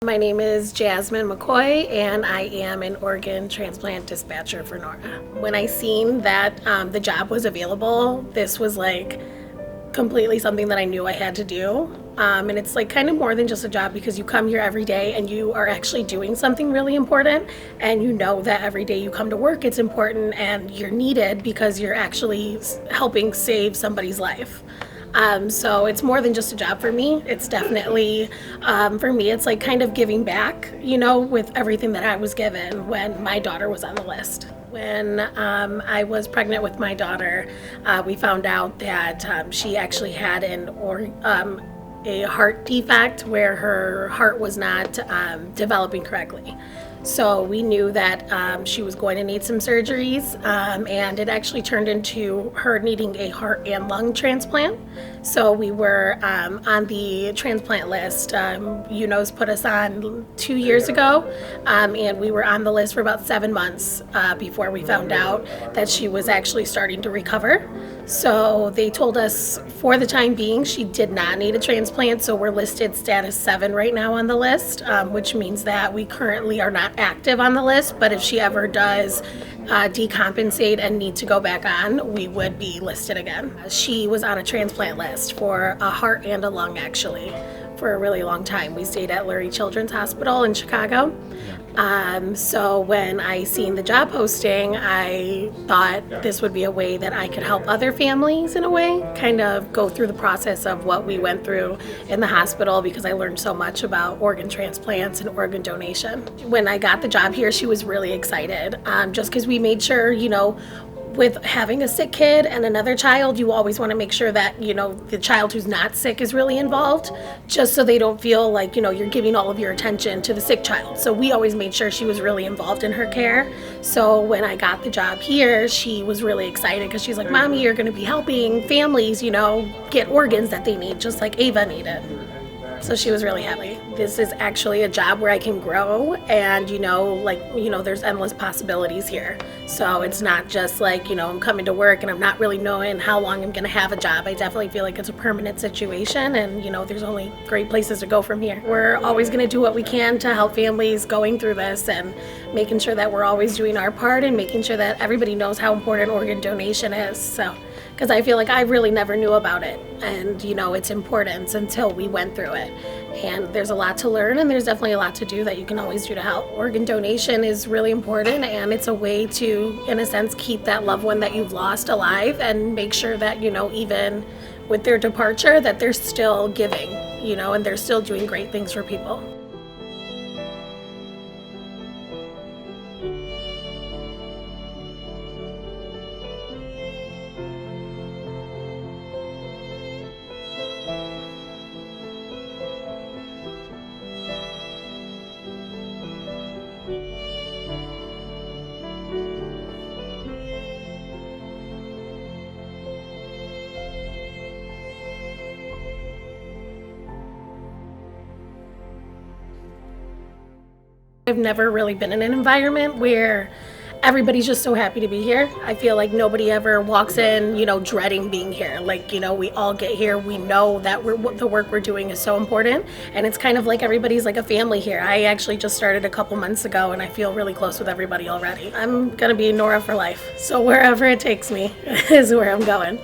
My name is Jazmyne McCoy, and I am an organ transplant dispatcher for NORA. When I seen that the job was available, this was like completely something that I knew I had to do. And it's like kind of more than just a job because you come here every day and you are actually doing something really important, and you know that every day you come to work it's important and you're needed because you're actually helping save somebody's life. So it's more than just a job for me. It's definitely, for me, it's like kind of giving back, with everything that I was given when my daughter was on the list. When I was pregnant with my daughter, we found out that she actually had a heart defect where her heart was not developing correctly. So we knew that she was going to need some surgeries, and it actually turned into her needing a heart and lung transplant. So we were on the transplant list. UNOS put us on 2 years ago, and we were on the list for about 7 months before we found out that she was actually starting to recover. So they told us for the time being she did not need a transplant, so we're listed status 7 right now on the list, which means that we currently are not active on the list, but if she ever does decompensate and need to go back on, we would be listed again. She was on a transplant list for a heart and a lung actually for a really long time. We stayed at Lurie Children's Hospital in Chicago. So when I seen the job posting, I thought this would be a way that I could help other families in a way, kind of go through the process of what we went through in the hospital, because I learned so much about organ transplants and organ donation. When I got the job here, she was really excited, just because we made sure, with having a sick kid and another child, you always want to make sure that, the child who's not sick is really involved, just so they don't feel like, you're giving all of your attention to the sick child. So we always made sure she was really involved in her care. So when I got the job here, she was really excited because she's like, Mommy, you're going to be helping families, get organs that they need, just like Ava needed. So she was really happy. This is actually a job where I can grow, and there's endless possibilities here. So it's not just like, I'm coming to work and I'm not really knowing how long I'm gonna have a job. I definitely feel like it's a permanent situation, and there's only great places to go from here. We're always gonna do what we can to help families going through this, and making sure that we're always doing our part and making sure that everybody knows how important organ donation is. So, because I feel like I really never knew about it and its importance until we went through it. And there's a lot to learn, and there's definitely a lot to do that you can always do to help. Organ donation is really important, and it's a way to, in a sense, keep that loved one that you've lost alive and make sure that, even with their departure, that they're still giving, and they're still doing great things for people. I've never really been in an environment where everybody's just so happy to be here. I feel like nobody ever walks in, dreading being here. Like, we all get here. We know that the work we're doing is so important, and it's kind of like everybody's like a family here. I actually just started a couple months ago, and I feel really close with everybody already. I'm gonna be NORA for life, so wherever it takes me is where I'm going.